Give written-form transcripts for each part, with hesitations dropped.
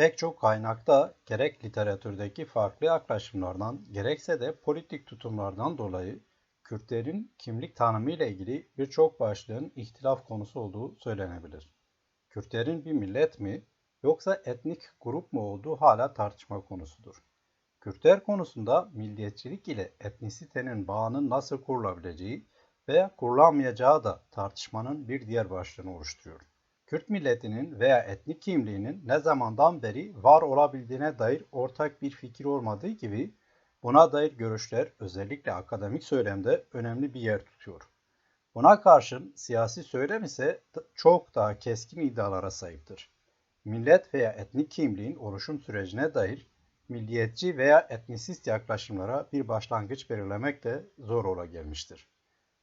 Pek çok kaynakta gerek literatürdeki farklı yaklaşımlardan gerekse de politik tutumlardan dolayı Kürtlerin kimlik tanımı ile ilgili birçok başlığın ihtilaf konusu olduğu söylenebilir. Kürtlerin bir millet mi yoksa etnik grup mu olduğu hala tartışma konusudur. Kürtler konusunda milliyetçilik ile etnisitenin bağının nasıl kurulabileceği veya kurulamayacağı da tartışmanın bir diğer başlığını oluşturuyor. Kürt milletinin veya etnik kimliğinin ne zamandan beri var olabildiğine dair ortak bir fikir olmadığı gibi buna dair görüşler özellikle akademik söylemde önemli bir yer tutuyor. Buna karşın siyasi söylem ise çok daha keskin iddialara sahiptir. Millet veya etnik kimliğin oluşum sürecine dair milliyetçi veya etnisist yaklaşımlara bir başlangıç belirlemek de zor ola gelmiştir.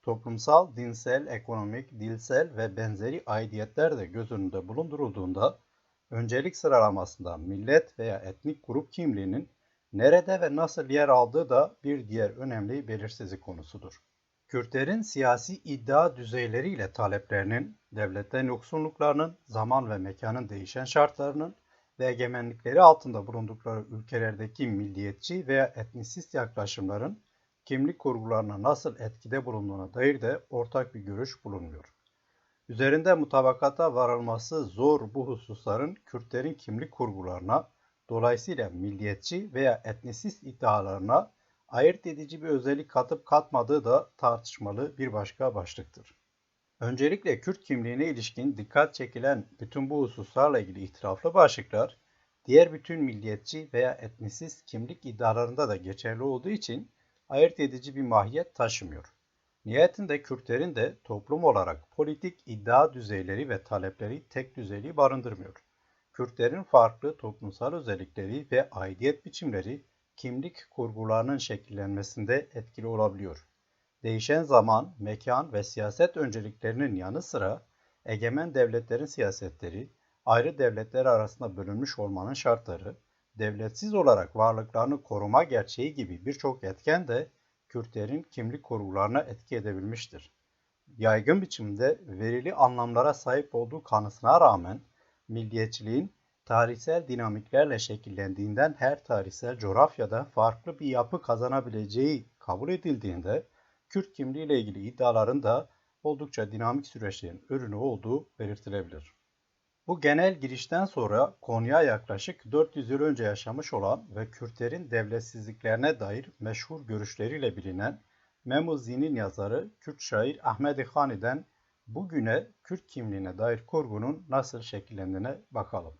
Toplumsal, dinsel, ekonomik, dilsel ve benzeri aidiyetler de göz önünde bulundurulduğunda öncelik sıralamasında millet veya etnik grup kimliğinin nerede ve nasıl yer aldığı da bir diğer önemli belirsizlik konusudur. Kürtlerin siyasi iddia düzeyleriyle taleplerinin, devletten yoksunluklarının, zaman ve mekanın değişen şartlarının ve egemenlikleri altında bulundukları ülkelerdeki milliyetçi veya etnisist yaklaşımların kimlik kurgularına nasıl etkide bulunduğuna dair de ortak bir görüş bulunmuyor. Üzerinde mutabakata varılması zor bu hususların Kürtlerin kimlik kurgularına, dolayısıyla milliyetçi veya etnisist iddialarına ayırt edici bir özellik katıp katmadığı da tartışmalı bir başka başlıktır. Öncelikle Kürt kimliğine ilişkin dikkat çekilen bütün bu hususlarla ilgili ihtilaflı başlıklar, diğer bütün milliyetçi veya etnisist kimlik iddialarında da geçerli olduğu için ayırt edici bir mahiyet taşımıyor. Nihayetinde Kürtlerin de toplum olarak politik iddia düzeyleri ve talepleri tek düzeyli barındırmıyor. Kürtlerin farklı toplumsal özellikleri ve aidiyet biçimleri kimlik kurgularının şekillenmesinde etkili olabiliyor. Değişen zaman, mekan ve siyaset önceliklerinin yanı sıra egemen devletlerin siyasetleri, ayrı devletler arasında bölünmüş olmanın şartları, devletsiz olarak varlıklarını koruma gerçeği gibi birçok etken de Kürtlerin kimlik kurgularına etki edebilmiştir. Yaygın biçimde verili anlamlara sahip olduğu kanısına rağmen milliyetçiliğin tarihsel dinamiklerle şekillendiğinden her tarihsel coğrafyada farklı bir yapı kazanabileceği kabul edildiğinde Kürt kimliği ile ilgili iddiaların da oldukça dinamik süreçlerin ürünü olduğu belirtilebilir. Bu genel girişten sonra konuya yaklaşık 400 yıl önce yaşamış olan ve Kürtlerin devletsizliklerine dair meşhur görüşleriyle bilinen Memuzi'nin yazarı Kürt şair Ahmed Hani'den bugüne Kürt kimliğine dair kurgunun nasıl şekillendiğine bakalım.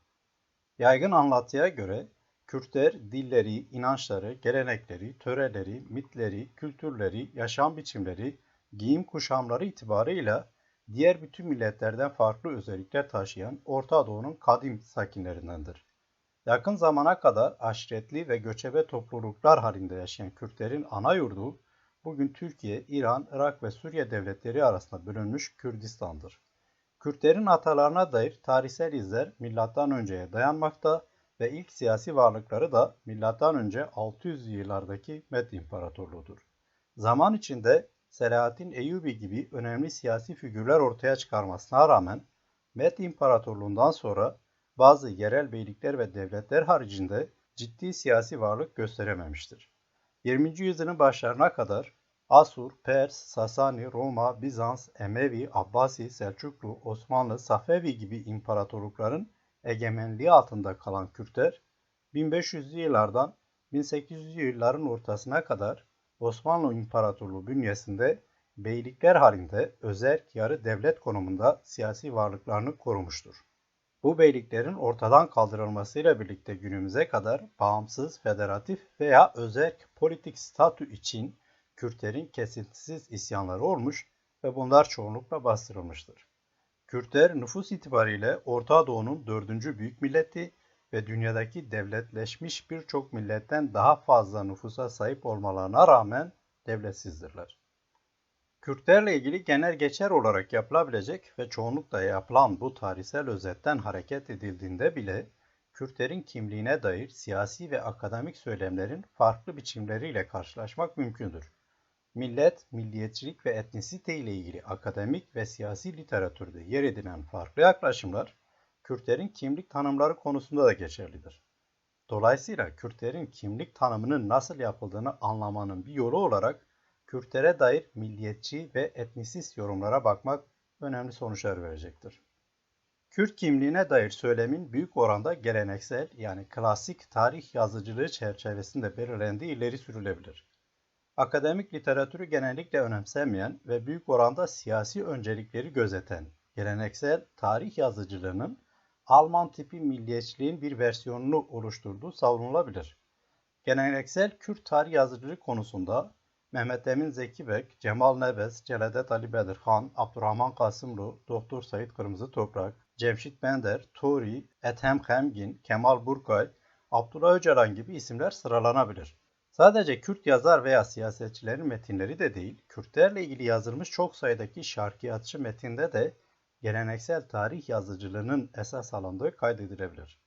Yaygın anlatıya göre Kürtler dilleri, inançları, gelenekleri, töreleri, mitleri, kültürleri, yaşam biçimleri, giyim kuşamları itibarıyla diğer bütün milletlerden farklı özellikler taşıyan Orta Doğu'nun kadim sakinlerindendir. Yakın zamana kadar aşiretli ve göçebe topluluklar halinde yaşayan Kürtlerin ana yurdu, bugün Türkiye, İran, Irak ve Suriye devletleri arasında bölünmüş Kürdistan'dır. Kürtlerin atalarına dair tarihsel izler milattan önceye dayanmakta ve ilk siyasi varlıkları da milattan önce 600'lü yıllardaki Med İmparatorluğu'dur. Zaman içinde Selahaddin Eyyubi gibi önemli siyasi figürler ortaya çıkarmasına rağmen Med İmparatorluğundan sonra bazı yerel beylikler ve devletler haricinde ciddi siyasi varlık gösterememiştir. 20. yüzyılın başlarına kadar Asur, Pers, Sasani, Roma, Bizans, Emevi, Abbasi, Selçuklu, Osmanlı, Safevi gibi imparatorlukların egemenliği altında kalan Kürtler, 1500'lü yıllardan 1800'lü yılların ortasına kadar Osmanlı İmparatorluğu bünyesinde beylikler halinde özerk yarı devlet konumunda siyasi varlıklarını korumuştur. Bu beyliklerin ortadan kaldırılmasıyla birlikte günümüze kadar bağımsız, federatif veya özerk politik statü için Kürtlerin kesintisiz isyanları olmuş ve bunlar çoğunlukla bastırılmıştır. Kürtler nüfus itibariyle Orta Doğu'nun dördüncü büyük milleti ve dünyadaki devletleşmiş birçok milletten daha fazla nüfusa sahip olmalarına rağmen devletsizdirler. Kürtlerle ilgili genel geçer olarak yapılabilecek ve çoğunlukla yapılan bu tarihsel özetten hareket edildiğinde bile Kürtlerin kimliğine dair siyasi ve akademik söylemlerin farklı biçimleriyle karşılaşmak mümkündür. Millet, milliyetçilik ve etnisite ile ilgili akademik ve siyasi literatürde yer edinen farklı yaklaşımlar, Kürtlerin kimlik tanımları konusunda da geçerlidir. Dolayısıyla Kürtlerin kimlik tanımının nasıl yapıldığını anlamanın bir yolu olarak Kürtlere dair milliyetçi ve etnisist yorumlara bakmak önemli sonuçlar verecektir. Kürt kimliğine dair söylemin büyük oranda geleneksel yani klasik tarih yazıcılığı çerçevesinde belirlendiği ileri sürülebilir. Akademik literatürü genellikle önemsemeyen ve büyük oranda siyasi öncelikleri gözeten geleneksel tarih yazıcılığının Alman tipi milliyetçiliğin bir versiyonunu oluşturduğu savunulabilir. Geleneksel Kürt tarih yazıcılığı konusunda Mehmet Emin Zekibek, Cemal Nebez, Celadet Ali Bedirhan, Abdurrahman Kasımlu, Doktor Said Kırmızı Toprak, Cemşit Bender, Tori, Ethem Hemgin, Kemal Burkay, Abdullah Öcalan gibi isimler sıralanabilir. Sadece Kürt yazar veya siyasetçilerin metinleri de değil, Kürtlerle ilgili yazılmış çok sayıdaki şarkiyatçı metinde de geleneksel tarih yazıcılığının esas alındığı kaydedilebilir.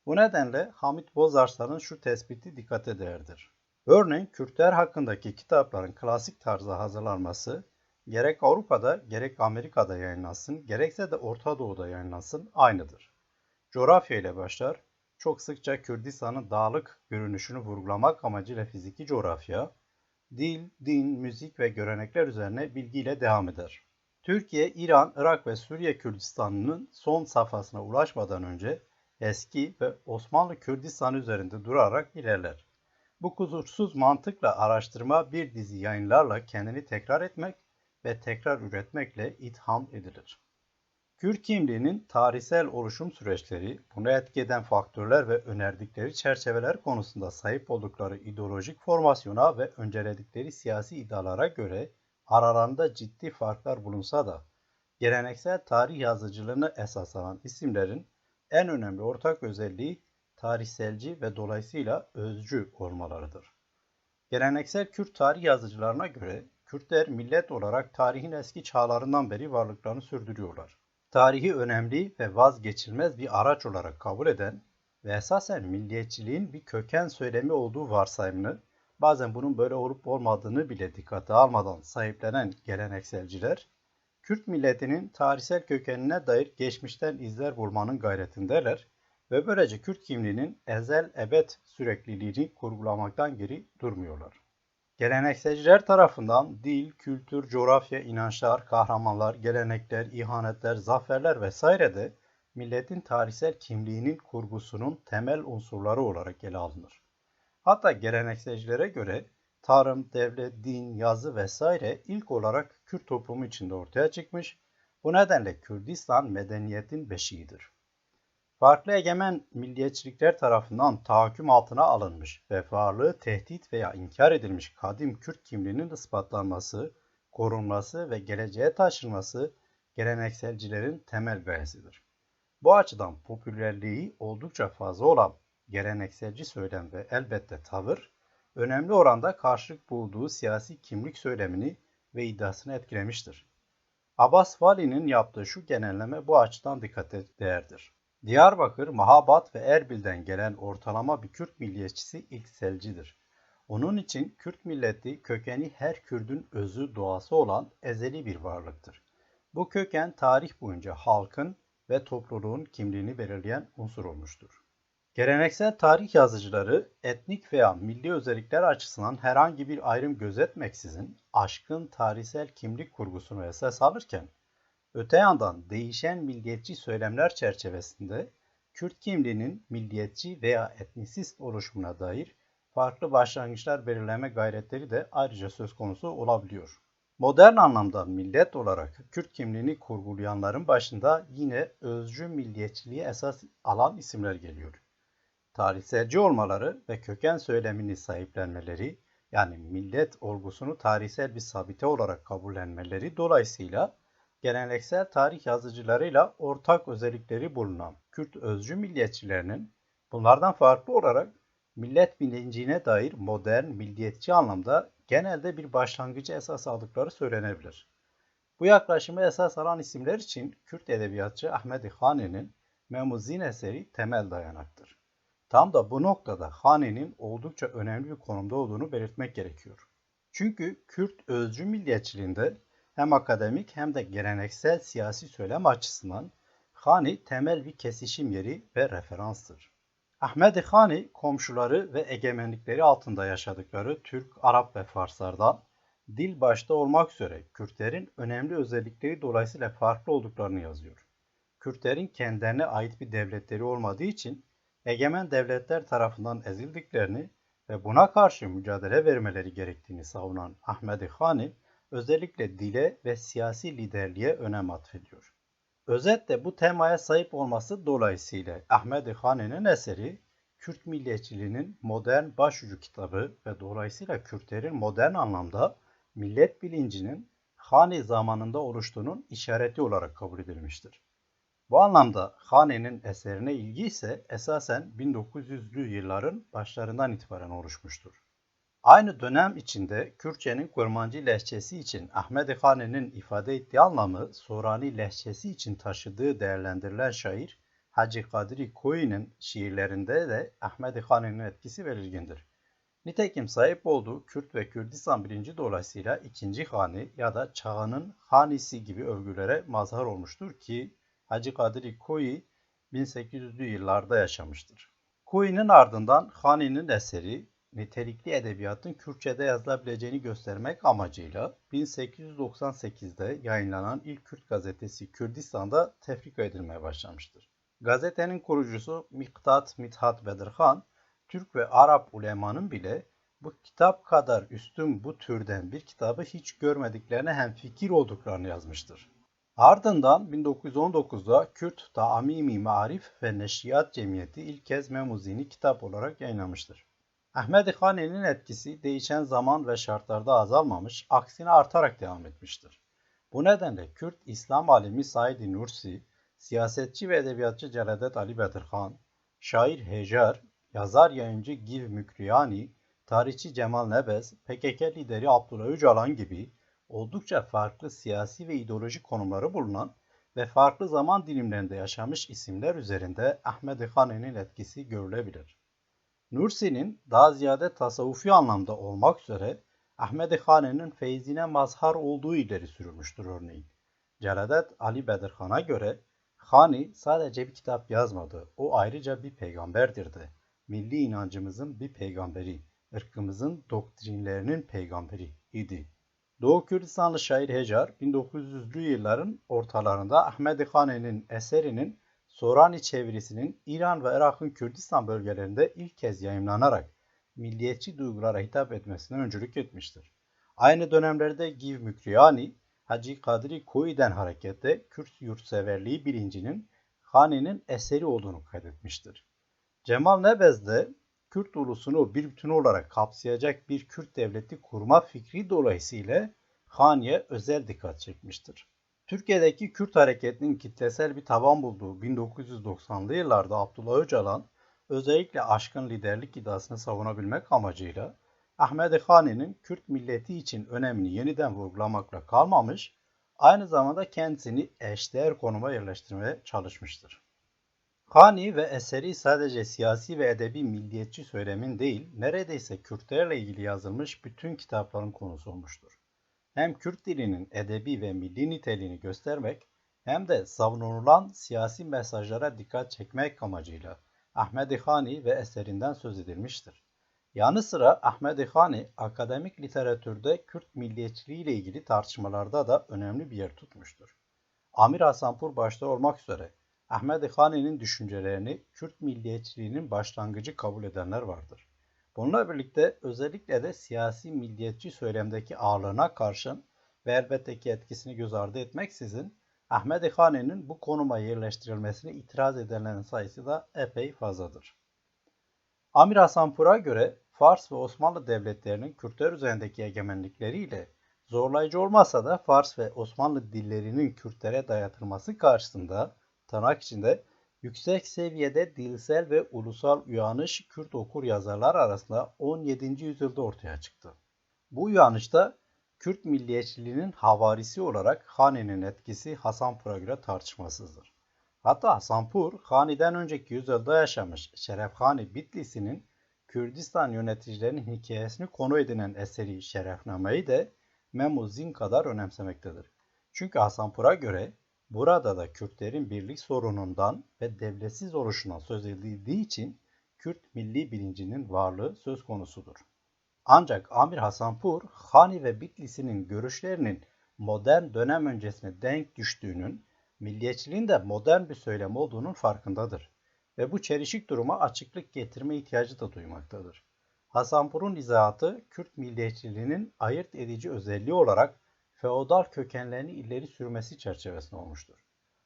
Bu nedenle Hamit Bozarslan'ın şu tespiti dikkate değerdir. Örneğin Kürtler hakkındaki kitapların klasik tarzda hazırlanması gerek Avrupa'da gerek Amerika'da yayınlansın, gerekse de Orta Doğu'da yayınlansın aynıdır. Coğrafya ile başlar, çok sıkça Kürdistan'ın dağlık görünüşünü vurgulamak amacıyla fiziki coğrafya, dil, din, müzik ve görenekler üzerine bilgiyle devam eder. Türkiye, İran, Irak ve Suriye Kürdistan'ının son safhasına ulaşmadan önce eski ve Osmanlı Kürdistan üzerinde durarak ilerler. Bu kusursuz mantıkla araştırma bir dizi yayınlarla kendini tekrar etmek ve tekrar üretmekle itham edilir. Kürt kimliğinin tarihsel oluşum süreçleri, bunu etki eden faktörler ve önerdikleri çerçeveler konusunda sahip oldukları ideolojik formasyona ve önceledikleri siyasi iddialara göre aralarında ciddi farklar bulunsa da geleneksel tarih yazıcılığını esas alan isimlerin en önemli ortak özelliği tarihselci ve dolayısıyla özcü olmalarıdır. Geleneksel Kürt tarih yazıcılarına göre Kürtler millet olarak tarihin eski çağlarından beri varlıklarını sürdürüyorlar. Tarihi önemli ve vazgeçilmez bir araç olarak kabul eden ve esasen milliyetçiliğin bir köken söylemi olduğu varsayımını, bazen bunun böyle olup olmadığını bile dikkate almadan sahiplenen gelenekselciler, Kürt milletinin tarihsel kökenine dair geçmişten izler bulmanın gayretindeler ve böylece Kürt kimliğinin ezel ebed sürekliliğini kurgulamaktan geri durmuyorlar. Gelenekselciler tarafından dil, kültür, coğrafya, inançlar, kahramanlar, gelenekler, ihanetler, zaferler vesaire de milletin tarihsel kimliğinin kurgusunun temel unsurları olarak ele alınır. Hatta gelenekselcilere göre tarım, devlet, din, yazı vesaire ilk olarak Kürt toplumu içinde ortaya çıkmış. Bu nedenle Kürdistan medeniyetin beşiğidir. Farklı egemen milliyetçilikler tarafından tahakküm altına alınmış ve varlığı tehdit veya inkar edilmiş kadim Kürt kimliğinin ispatlanması, korunması ve geleceğe taşınması gelenekselcilerin temel gayesidir. Bu açıdan popülerliği oldukça fazla olan gelenekselci söylem ve elbette tavır, önemli oranda karşılık bulduğu siyasi kimlik söylemini ve iddiasını etkilemiştir. Abbas Vali'nin yaptığı şu genelleme bu açıdan dikkate değerdir. Diyarbakır, Mahabat ve Erbil'den gelen ortalama bir Kürt milliyetçisi ilkselcidir. Onun için Kürt milleti kökeni her Kürdün özü doğası olan ezeli bir varlıktır. Bu köken tarih boyunca halkın ve topluluğun kimliğini belirleyen unsur olmuştur. Geleneksel tarih yazıcıları etnik veya milli özellikler açısından herhangi bir ayrım gözetmeksizin aşkın tarihsel kimlik kurgusunu esas alırken, öte yandan değişen milliyetçi söylemler çerçevesinde Kürt kimliğinin milliyetçi veya etnisist oluşumuna dair farklı başlangıçlar belirleme gayretleri de ayrıca söz konusu olabiliyor. Modern anlamda millet olarak Kürt kimliğini kurgulayanların başında yine özcü milliyetçiliği esas alan isimler geliyor. Tarihselci olmaları ve köken söylemini sahiplenmeleri, yani millet olgusunu tarihsel bir sabite olarak kabullenmeleri dolayısıyla geleneksel tarih yazıcılarıyla ortak özellikleri bulunan Kürt özcü milliyetçilerinin bunlardan farklı olarak millet bilincine dair modern milliyetçi anlamda genelde bir başlangıcı esas aldıkları söylenebilir. Bu yaklaşımı esas alan isimler için Kürt edebiyatçı Ahmet Hani'nin Memuzin eseri temel dayanaktır. Tam da bu noktada Hani'nin oldukça önemli bir konumda olduğunu belirtmek gerekiyor. Çünkü Kürt özcü milliyetçiliğinde hem akademik hem de geleneksel siyasi söylem açısından Hani temel bir kesişim yeri ve referanstır. Ahmedi Hani komşuları ve egemenlikleri altında yaşadıkları Türk, Arap ve Farslardan dil başta olmak üzere Kürtlerin önemli özellikleri dolayısıyla farklı olduklarını yazıyor. Kürtlerin kendilerine ait bir devletleri olmadığı için egemen devletler tarafından ezildiklerini ve buna karşı mücadele vermeleri gerektiğini savunan Ahmedi Hani özellikle dile ve siyasi liderliğe önem atfediyor. Özetle bu temaya sahip olması dolayısıyla Ahmedi Hani'nin eseri Kürt milliyetçiliğinin modern başucu kitabı ve dolayısıyla Kürtlerin modern anlamda millet bilincinin Hani zamanında oluştuğunun işareti olarak kabul edilmiştir. Bu anlamda Hani'nin eserine ilgi ise esasen 1900'lü yılların başlarından itibaren oluşmuştur. Aynı dönem içinde Kürtçenin Kurmancı lehçesi için Ahmedi Hani'nin ifade ettiği anlamı Sorani lehçesi için taşıdığı değerlendirilen şair Hacı Kadri Koyun'un şiirlerinde de Ahmedi Hani'nin etkisi belirgindir. Nitekim sahip olduğu Kürt ve Kürdistan bilinci dolayısıyla ikinci Hani ya da çağının Hanisi gibi övgülere mazhar olmuştur ki Hacı Kadri Koyu 1800'lü yıllarda yaşamıştır. Koyu'nun ardından Hani'nin eseri nitelikli edebiyatın Kürtçe'de yazılabileceğini göstermek amacıyla 1898'de yayınlanan ilk Kürt gazetesi Kürdistan'da tefrika edilmeye başlamıştır. Gazetenin kurucusu Miktat Mithat Bedirhan, Türk ve Arap ulemanın bile bu kitap kadar üstün bu türden bir kitabı hiç görmediklerine hemfikir olduklarını yazmıştır. Ardından 1919'da Kürt Taamimi Maarif ve Neşriyat Cemiyeti ilk kez Memuzini kitap olarak yayınlamıştır. Ahmedi Hani'nin etkisi değişen zaman ve şartlarda azalmamış, aksine artarak devam etmiştir. Bu nedenle Kürt İslam alimi Said Nursi, siyasetçi ve edebiyatçı Celadet Ali Bedirhan, şair Hecar, yazar yayıncı Giv Mükriyani, tarihçi Cemal Nebez, PKK lideri Abdullah Öcalan gibi oldukça farklı siyasi ve ideolojik konumları bulunan ve farklı zaman dilimlerinde yaşamış isimler üzerinde Ahmedi Hani'nin etkisi görülebilir. Nursi'nin daha ziyade tasavvufi anlamda olmak üzere Ahmedi Hani'nin feyzine mazhar olduğu ileri sürülmüştür örneğin. Celadet Ali Bedirhan'a göre Hani sadece bir kitap yazmadı, o ayrıca bir peygamberdir de. Milli inancımızın bir peygamberi, ırkımızın doktrinlerinin peygamberi idi. Doğu Kürdistanlı şair Hecar 1900'lü yılların ortalarında Ahmedi Hani'nin eserinin Sorani çevirisinin İran ve Irak'ın Kürdistan bölgelerinde ilk kez yayımlanarak milliyetçi duygulara hitap etmesine öncülük etmiştir. Aynı dönemlerde Giv Mükriyani, Hacı Kadri Koyu'dan hareketle Kürt yurtseverliği bilincinin Hani'nin eseri olduğunu kaydetmiştir. Cemal Nebez de Kürt ulusunu bir bütün olarak kapsayacak bir Kürt devleti kurma fikri dolayısıyla Hani'ye özel dikkat çekmiştir. Türkiye'deki Kürt hareketinin kitlesel bir taban bulduğu 1990'lı yıllarda Abdullah Öcalan özellikle aşkın liderlik iddiasını savunabilmek amacıyla Ahmedi Hani'nin Kürt milleti için önemini yeniden vurgulamakla kalmamış, aynı zamanda kendisini eşdeğer konuma yerleştirmeye çalışmıştır. Hani ve eseri sadece siyasi ve edebi milliyetçi söylemin değil, neredeyse Kürtlerle ilgili yazılmış bütün kitapların konusu olmuştur. Hem Kürt dilinin edebi ve milli niteliğini göstermek hem de savunulan siyasi mesajlara dikkat çekmek amacıyla Ahmedi Hani ve eserinden söz edilmiştir. Yanı sıra Ahmedi Hani akademik literatürde Kürt milliyetçiliği ile ilgili tartışmalarda da önemli bir yer tutmuştur. Amir Hasanpur başta olmak üzere Ahmedi Hani'nin düşüncelerini Kürt milliyetçiliğinin başlangıcı kabul edenler vardır. Bununla birlikte özellikle de siyasi milliyetçi söylemdeki ağırlığına karşın ve elbette ki etkisini göz ardı etmeksizin Ahmedi Hani'nin bu konuma yerleştirilmesine itiraz edenlerin sayısı da epey fazladır. Amir Hasanpur'a göre Fars ve Osmanlı devletlerinin Kürtler üzerindeki egemenlikleriyle zorlayıcı olmasa da Fars ve Osmanlı dillerinin Kürtlere dayatılması karşısında tırnak içinde yüksek seviyede dilsel ve ulusal uyanış Kürt okur yazarlar arasında 17. yüzyılda ortaya çıktı. Bu uyanışta Kürt milliyetçiliğinin havarisi olarak Hani'nin etkisi Hasanpur'a göre tartışmasızdır. Hatta Hasanpur, Hani'den önceki yüzyılda yaşamış Şerefhani Bitlisi'nin Kürdistan yöneticilerinin hikayesini konu edinen eseri Şerefname'yi de Memuzin kadar önemsemektedir. Çünkü Hasanpur'a göre Burada da Kürtlerin birlik sorunundan ve devletsiz oluşundan söz edildiği için Kürt milli bilincinin varlığı söz konusudur. Ancak Amir Hasanpur, Hani ve Bitlis'in görüşlerinin modern dönem öncesine denk düştüğünün, milliyetçiliğin de modern bir söylem olduğunun farkındadır ve bu çelişik duruma açıklık getirme ihtiyacı da duymaktadır. Hasanpur'un izahatı, Kürt milliyetçiliğinin ayırt edici özelliği olarak feodal kökenlerini ileri sürmesi çerçevesinde olmuştur.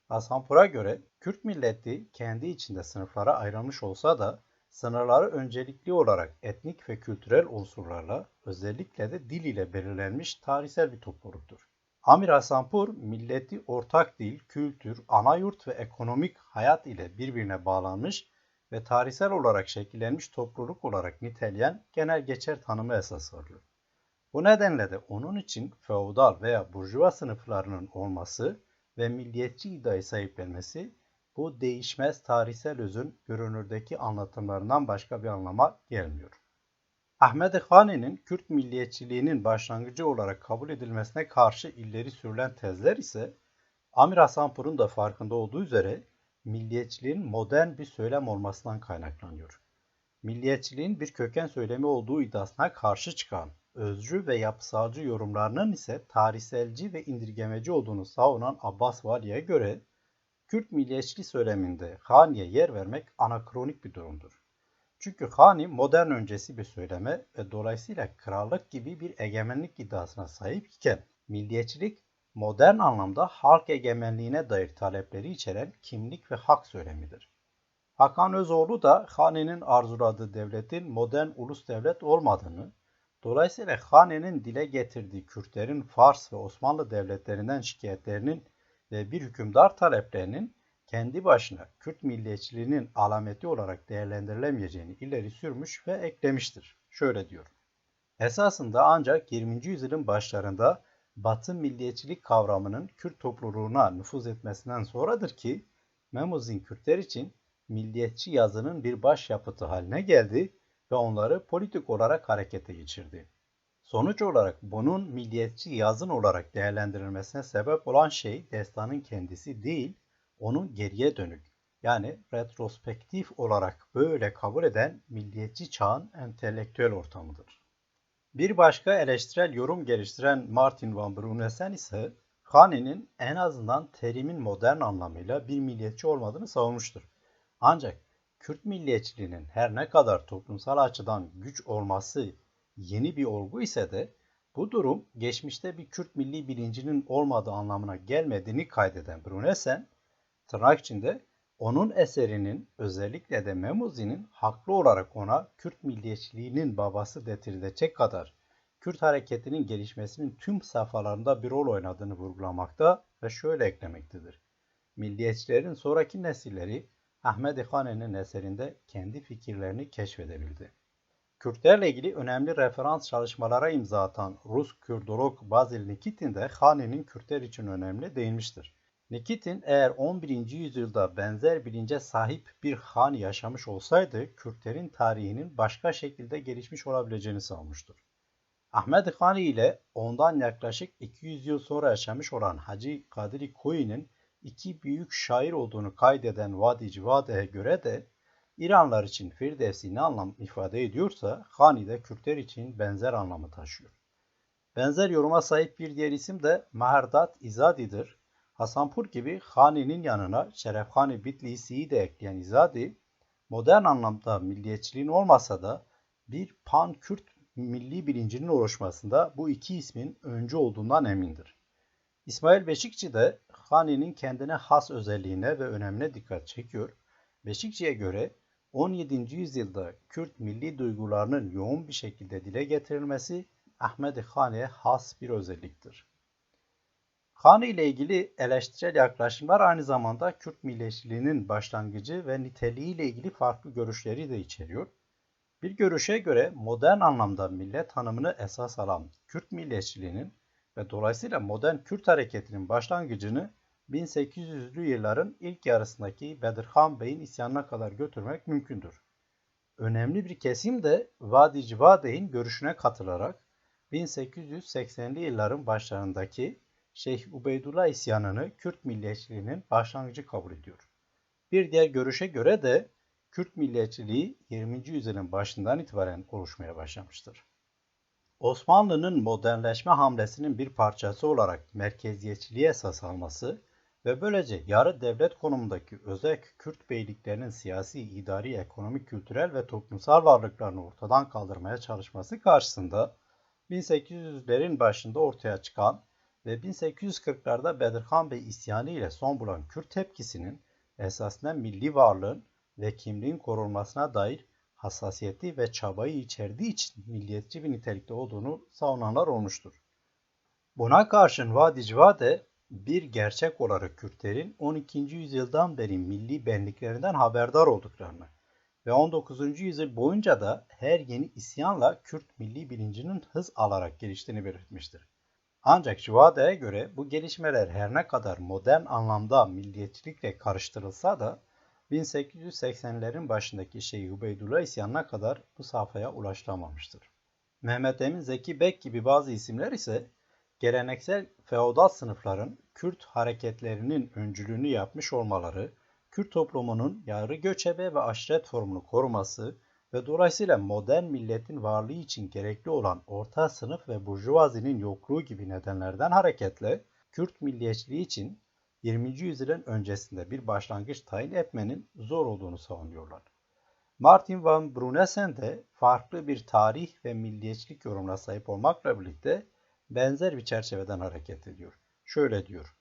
Hasanpur'a göre Kürt milleti kendi içinde sınıflara ayrılmış olsa da sınırları öncelikli olarak etnik ve kültürel unsurlarla, özellikle de dil ile belirlenmiş tarihsel bir topluluktur. Amir Hasanpur, milleti ortak dil, kültür, anayurt ve ekonomik hayat ile birbirine bağlanmış ve tarihsel olarak şekillenmiş topluluk olarak niteleyen genel geçer tanımı esas alıyor. Bu nedenle de onun için feodal veya burjuva sınıflarının olması ve milliyetçi iddiayı sahiplenmesi bu değişmez tarihsel özün görünürdeki anlatımlarından başka bir anlama gelmiyor. Ahmed Hani'nin Kürt milliyetçiliğinin başlangıcı olarak kabul edilmesine karşı ileri sürülen tezler ise Amir Hasanpur'un da farkında olduğu üzere milliyetçiliğin modern bir söylem olmasından kaynaklanıyor. Milliyetçiliğin bir köken söylemi olduğu iddiasına karşı çıkan özcü ve yapısalcı yorumlarının ise tarihselci ve indirgemeci olduğunu savunan Abbas Vali'ye göre Kürt milliyetçiliği söyleminde Hani'ye yer vermek anakronik bir durumdur. Çünkü Hani modern öncesi bir söyleme ve dolayısıyla krallık gibi bir egemenlik iddiasına sahip iken milliyetçilik modern anlamda halk egemenliğine dair talepleri içeren kimlik ve hak söylemidir. Hakan Özoğlu da Hani'nin arzuladığı devletin modern ulus devlet olmadığını, dolayısıyla Hani'nin dile getirdiği Kürtlerin Fars ve Osmanlı devletlerinden şikayetlerinin ve bir hükümdar taleplerinin kendi başına Kürt milliyetçiliğinin alameti olarak değerlendirilemeyeceğini ileri sürmüş ve eklemiştir. Şöyle diyor. Esasında ancak 20. yüzyılın başlarında Batı milliyetçilik kavramının Kürt topluluğuna nüfuz etmesinden sonradır ki Memuzin Kürtler için milliyetçi yazının bir başyapıtı haline geldi ve onları politik olarak harekete geçirdi. Sonuç olarak bunun milliyetçi yazın olarak değerlendirilmesine sebep olan şey destanın kendisi değil, onun geriye dönük yani retrospektif olarak böyle kabul eden milliyetçi çağın entelektüel ortamıdır. Bir başka eleştirel yorum geliştiren Martin van Brunesen ise Hani'nin en azından terimin modern anlamıyla bir milliyetçi olmadığını savunmuştur. Ancak Kürt milliyetçiliğinin her ne kadar toplumsal açıdan güç olması yeni bir olgu ise de bu durum geçmişte bir Kürt milli bilincinin olmadığı anlamına gelmediğini kaydeden Brunesen, tırnak içinde onun eserinin özellikle de Memuzi'nin haklı olarak ona Kürt milliyetçiliğinin babası dedirtecek kadar Kürt hareketinin gelişmesinin tüm safhalarında bir rol oynadığını vurgulamakta ve şöyle eklemektedir. Milliyetçilerin sonraki nesilleri Ahmed Hane'nin eserinde kendi fikirlerini keşfedebildi. Kürtlerle ilgili önemli referans çalışmalara imza atan Rus Kürdolog Basil Nikitin de Hane'nin Kürtler için önemli değinmiştir. Nikitin eğer 11. yüzyılda benzer bilince sahip bir Han yaşamış olsaydı Kürtlerin tarihinin başka şekilde gelişmiş olabileceğini savunmuştur. Ahmed Hani ile ondan yaklaşık 200 yıl sonra yaşamış olan Hacı Kadiri Kui'nin iki büyük şair olduğunu kaydeden Vadi Civade'ye göre de İranlılar için Firdevsi ne anlam ifade ediyorsa Hani de Kürtler için benzer anlamı taşıyor. Benzer yoruma sahip bir diğer isim de Maherdat İzadi'dir. Hasanpur gibi Hani'nin yanına Şerefhani Bitlisi'yi de ekleyen İzadi, modern anlamda milliyetçiliğin olmasa da bir pan-Kürt milli bilincinin oluşmasında bu iki ismin öncü olduğundan emindir. İsmail Beşikçi de Hani'nin kendine has özelliğine ve önemine dikkat çekiyor. Beşikçi'ye göre 17. yüzyılda Kürt milli duygularının yoğun bir şekilde dile getirilmesi Ahmed Hani'ye has bir özelliktir. Hani ile ilgili eleştirel yaklaşımlar aynı zamanda Kürt milliyetçiliğinin başlangıcı ve niteliği ile ilgili farklı görüşleri de içeriyor. Bir görüşe göre modern anlamda millet tanımını esas alan Kürt milliyetçiliğinin ve dolayısıyla modern Kürt hareketinin başlangıcını 1800'lü yılların ilk yarısındaki Bedirhan Bey'in isyanına kadar götürmek mümkündür. Önemli bir kesim de Vadi Civade'in görüşüne katılarak 1880'li yılların başlarındaki Şeyh Ubeydullah isyanını Kürt milliyetçiliğinin başlangıcı kabul ediyor. Bir diğer görüşe göre de Kürt milliyetçiliği 20. yüzyılın başından itibaren oluşmaya başlamıştır. Osmanlı'nın modernleşme hamlesinin bir parçası olarak merkeziyetçiliğe esas alması ve böylece yarı devlet konumundaki özel Kürt beyliklerinin siyasi, idari, ekonomik, kültürel ve toplumsal varlıklarını ortadan kaldırmaya çalışması karşısında 1800'lerin başında ortaya çıkan ve 1840'larda Bedirhan Bey isyanı ile son bulan Kürt tepkisinin esasında milli varlığın ve kimliğin korunmasına dair hassasiyeti ve çabayı içerdiği için milliyetçi bir nitelikte olduğunu savunanlar olmuştur. Buna karşın Vadi bir gerçek olarak Kürtlerin 12. yüzyıldan beri milli benliklerinden haberdar olduklarını ve 19. yüzyıl boyunca da her yeni isyanla Kürt milli bilincinin hız alarak geliştiğini belirtmiştir. Ancak Civade'ye göre bu gelişmeler her ne kadar modern anlamda milliyetçilikle karıştırılsa da 1880'lerin başındaki Şeyh Ubeydullah isyanına kadar bu safhaya ulaşılamamıştır. Mehmet Emin Zeki Bek gibi bazı isimler ise geleneksel feodal sınıfların Kürt hareketlerinin öncülüğünü yapmış olmaları, Kürt toplumunun yarı göçebe ve aşiret formunu koruması ve dolayısıyla modern milletin varlığı için gerekli olan orta sınıf ve burjuvazinin yokluğu gibi nedenlerden hareketle Kürt milliyetçiliği için 20. yüzyılın öncesinde bir başlangıç tayin etmenin zor olduğunu savunuyorlar. Martin van Brunesen de farklı bir tarih ve milliyetçilik yorumuna sahip olmakla birlikte benzer bir çerçeveden hareket ediyor. Şöyle diyor: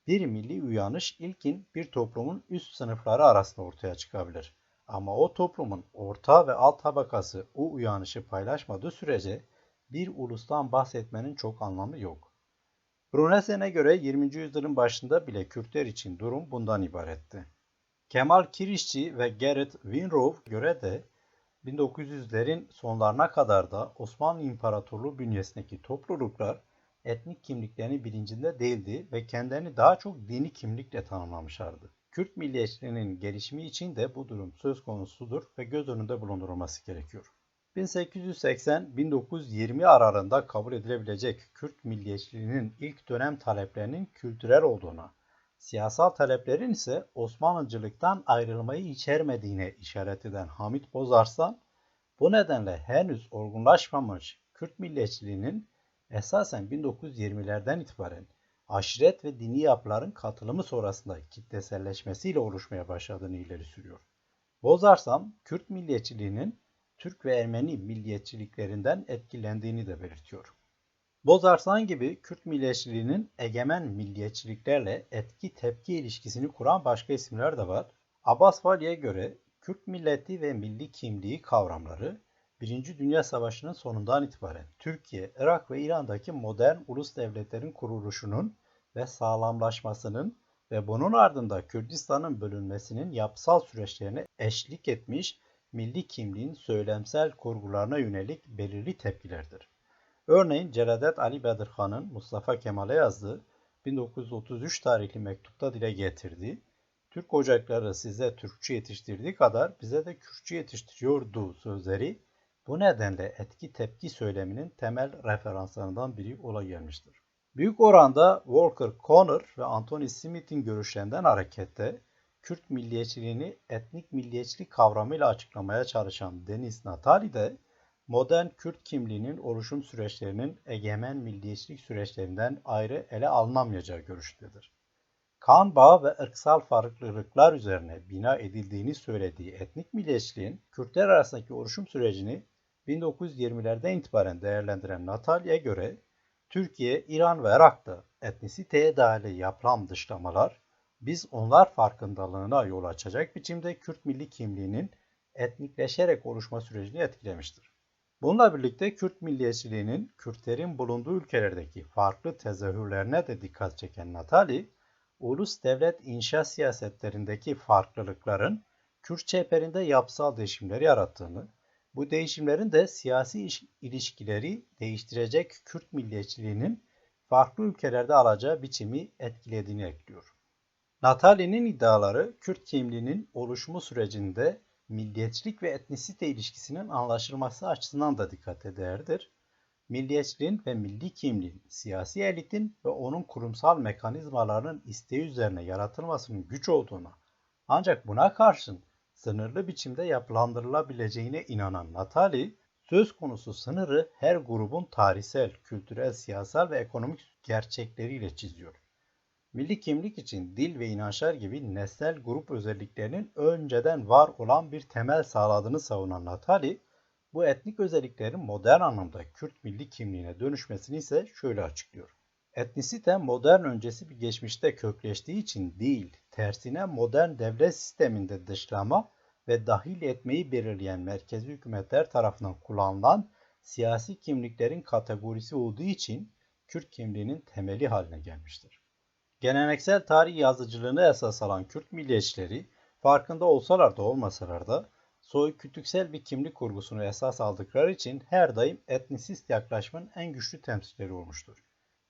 bir milli uyanış ilkin bir toplumun üst sınıfları arasında ortaya çıkabilir. Ama o toplumun orta ve alt tabakası o uyanışı paylaşmadığı sürece bir ulustan bahsetmenin çok anlamı yok. Brunesen'e göre 20. yüzyılın başında bile Kürtler için durum bundan ibaretti. Kemal Kirişçi ve Gerrit Winrow göre de 1900'lerin sonlarına kadar da Osmanlı İmparatorluğu bünyesindeki topluluklar etnik kimliklerinin bilincinde değildi ve kendilerini daha çok dini kimlikle tanımlamışlardı. Kürt milliyetçiliğinin gelişimi için de bu durum söz konusudur ve göz önünde bulundurulması gerekiyor. 1880-1920 aralığında kabul edilebilecek Kürt milliyetçiliğinin ilk dönem taleplerinin kültürel olduğuna, siyasal taleplerin ise Osmanlıcılıktan ayrılmayı içermediğine işaret eden Hamit Bozarslan, bu nedenle henüz olgunlaşmamış Kürt milliyetçiliğinin esasen 1920'lerden itibaren aşiret ve dini yapıların katılımı sonrasında kitleselleşmesiyle oluşmaya başladığını ileri sürüyor. Bozarslan, Kürt milliyetçiliğinin Türk ve Ermeni milliyetçiliklerinden etkilendiğini de belirtiyor. Bozarslan gibi Kürt milliyetçiliğinin egemen milliyetçiliklerle etki-tepki ilişkisini kuran başka isimler de var. Abbas Vali'ye göre Kürt milleti ve milli kimliği kavramları 1. Dünya Savaşı'nın sonundan itibaren Türkiye, Irak ve İran'daki modern ulus devletlerin kuruluşunun ve sağlamlaşmasının ve bunun ardında Kürdistan'ın bölünmesinin yapısal süreçlerine eşlik etmiş milli kimliğin söylemsel kurgularına yönelik belirli tepkilerdir. Örneğin Celadet Ali Bedirhan'ın Mustafa Kemal'e yazdığı 1933 tarihli mektupta dile getirdiği "Türk ocakları size Türkçü yetiştirdiği kadar bize de Kürtçü yetiştiriyordu" sözleri bu nedenle etki-tepki söyleminin temel referanslarından biri ola gelmiştir. Büyük oranda Walker Conner ve Anthony Smith'in görüşlerinden hareketle Kürt milliyetçiliğini etnik milliyetçilik kavramıyla açıklamaya çalışan Deniz Natali de modern Kürt kimliğinin oluşum süreçlerinin egemen milliyetçilik süreçlerinden ayrı ele alınamayacağı görüştedir. Kan bağı ve ırksal farklılıklar üzerine bina edildiğini söylediği etnik milliyetçiliğin Kürtler arasındaki oluşum sürecini 1920'lerden itibaren değerlendiren Natali'ye göre Türkiye, İran ve Irak'ta etnisiteye dayalı yapılan dışlamalar biz onlar farkındalığına yol açacak biçimde Kürt milli kimliğinin etnikleşerek oluşma sürecini etkilemiştir. Bununla birlikte Kürt milliyetçiliğinin Kürtlerin bulunduğu ülkelerdeki farklı tezahürlerine de dikkat çeken Natali, ulus devlet inşa siyasetlerindeki farklılıkların Kürt çeperinde yapısal değişimler yarattığını, bu değişimlerin de siyasi ilişkileri değiştirecek Kürt milliyetçiliğinin farklı ülkelerde alacağı biçimi etkilediğini ekliyor. Natali'nin iddiaları Kürt kimliğinin oluşumu sürecinde milliyetçilik ve etnisite ilişkisinin anlaşılması açısından da dikkate değerdir. milliyetçiliğin ve milli kimliğin, siyasi elitin ve onun kurumsal mekanizmalarının isteği üzerine yaratılmasının güç olduğuna, ancak buna karşın sınırlı biçimde yapılandırılabileceğine inanan Natali, söz konusu sınırı her grubun tarihsel, kültürel, siyasal ve ekonomik gerçekleriyle çiziyor. Milli kimlik için dil ve inançlar gibi nesnel grup özelliklerinin önceden var olan bir temel sağladığını savunan Natali, bu etnik özelliklerin modern anlamda Kürt milli kimliğine dönüşmesini ise şöyle açıklıyor. Etnisite modern öncesi bir geçmişte kökleştiği için değil, tersine modern devlet sisteminde dışlama ve dahil etmeyi belirleyen merkezi hükümetler tarafından kullanılan siyasi kimliklerin kategorisi olduğu için Kürt kimliğinin temeli haline gelmiştir. Geleneksel tarih yazıcılığını esas alan Kürt milliyetçileri, farkında olsalar da olmasalar da, soykütüksel bir kimlik kurgusunu esas aldıkları için her daim etnisist yaklaşımın en güçlü temsilcileri olmuştur.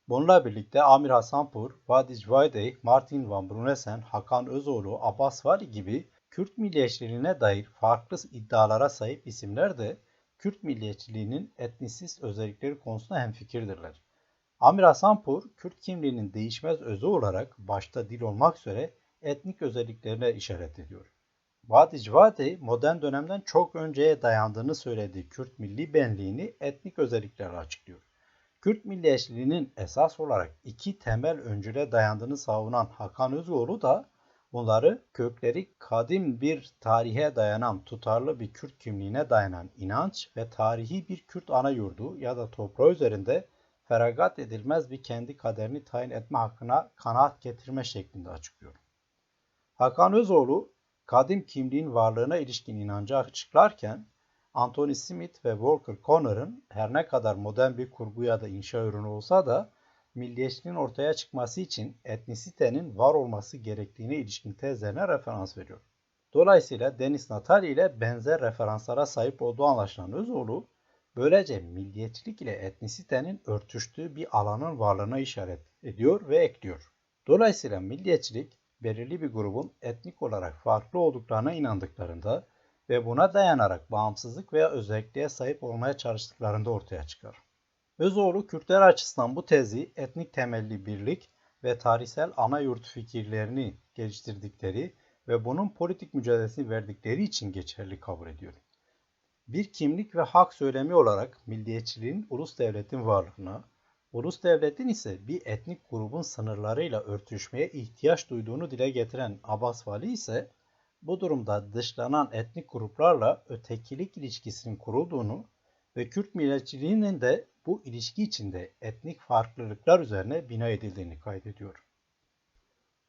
Bununla birlikte Amir Hasanpur, Vadic Vaidey, Martin Van Brunesen, Hakan Özoğlu, Abbas Vali gibi Kürt milliyetçiliğine dair farklı iddialara sahip isimler de Kürt milliyetçiliğinin etnisist özellikleri konusunda hemfikirdirler. Amir Hasanpur, Kürt kimliğinin değişmez özü olarak başta dil olmak üzere etnik özelliklerine işaret ediyor. Vadic Vadi, modern dönemden çok önceye dayandığını söylediği Kürt milli benliğini etnik özelliklerle açıklıyor. Kürt milliyetçiliğinin esas olarak iki temel öncüle dayandığını savunan Hakan Özoğlu da bunları kökleri kadim bir tarihe dayanan tutarlı bir Kürt kimliğine dayanan inanç ve tarihi bir Kürt ana yurdu ya da toprağı üzerinde feragat edilmez bir kendi kaderini tayin etme hakkına kanaat getirme şeklinde açıklıyor. Hakan Özoğlu, kadim kimliğin varlığına ilişkin inancı açıklarken, Anthony Smith ve Walker Connor'ın her ne kadar modern bir kurgu ya da inşa ürünü olsa da milliyetçiliğin ortaya çıkması için etnisitenin var olması gerektiğine ilişkin tezlerine referans veriyor. Dolayısıyla Denis Natali ile benzer referanslara sahip olduğu anlaşılan Özoğlu, böylece milliyetçilik ile etnisitenin örtüştüğü bir alanın varlığına işaret ediyor ve ekliyor. Dolayısıyla milliyetçilik, belirli bir grubun etnik olarak farklı olduklarına inandıklarında ve buna dayanarak bağımsızlık veya özelliğe sahip olmaya çalıştıklarında ortaya çıkar. Özoğlu, Kürtler açısından bu tezi etnik temelli birlik ve tarihsel ana yurt fikirlerini geliştirdikleri ve bunun politik mücadelesini verdikleri için geçerli kabul ediyor. Bir kimlik ve hak söylemi olarak milliyetçiliğin ulus devletin varlığına, ulus devletin ise bir etnik grubun sınırlarıyla örtüşmeye ihtiyaç duyduğunu dile getiren Abbas Vali ise bu durumda dışlanan etnik gruplarla ötekilik ilişkisinin kurulduğunu ve Kürt milliyetçiliğinin de bu ilişki içinde etnik farklılıklar üzerine bina edildiğini kaydediyor.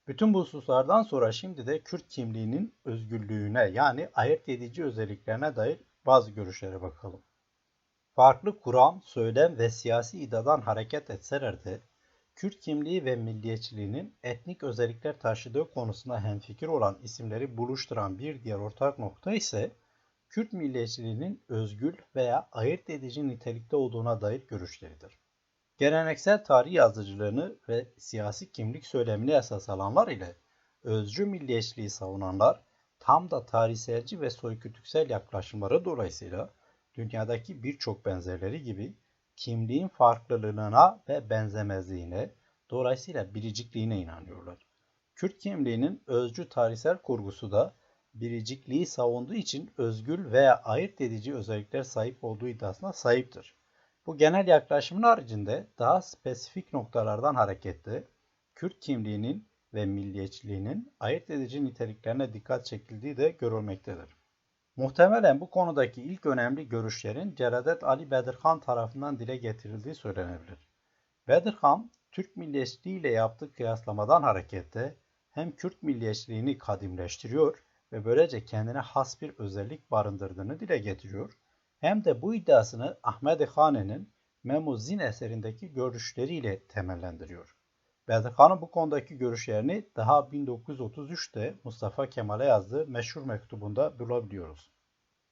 Bütün bu hususlardan sonra şimdi de Kürt kimliğinin özgürlüğüne yani ayırt edici özelliklerine dair bazı görüşlere bakalım. Farklı kuram, söylem ve siyasi iddiadan hareket etseler de Kürt kimliği ve milliyetçiliğinin etnik özellikler taşıdığı konusunda hemfikir olan isimleri buluşturan bir diğer ortak nokta ise Kürt milliyetçiliğinin özgül veya ayırt edici nitelikte olduğuna dair görüşleridir. Geleneksel tarih yazıcılığını ve siyasi kimlik söylemini esas alanlar ile özcü milliyetçiliği savunanlar tam da tarihselci ve soykütüksel yaklaşımları dolayısıyla dünyadaki birçok benzerleri gibi kimliğin farklılığına ve benzemezliğine, dolayısıyla biricikliğine inanıyorlar. Kürt kimliğinin özcü tarihsel kurgusu da biricikliği savunduğu için özgül veya ayırt edici özellikler sahip olduğu iddiasına sahiptir. Bu genel yaklaşımın haricinde daha spesifik noktalardan hareketle Kürt kimliğinin ve milliyetçiliğinin ayırt edici niteliklerine dikkat çekildiği de görülmektedir. Muhtemelen bu konudaki ilk önemli görüşlerin Celadet Ali Bedirhan tarafından dile getirildiği söylenebilir. Bedirhan, Türk milliyetçiliği ile yaptığı kıyaslamadan hareketle hem Kürt milliyetçiliğini kadimleştiriyor ve böylece kendine has bir özellik barındırdığını dile getiriyor, hem de bu iddiasını Ahmed Hane'nin Memuzin eserindeki görüşleriyle temellendiriyor. Bedirhan'ın bu konudaki görüşlerini daha 1933'te Mustafa Kemal'e yazdığı meşhur mektubunda bulabiliyoruz.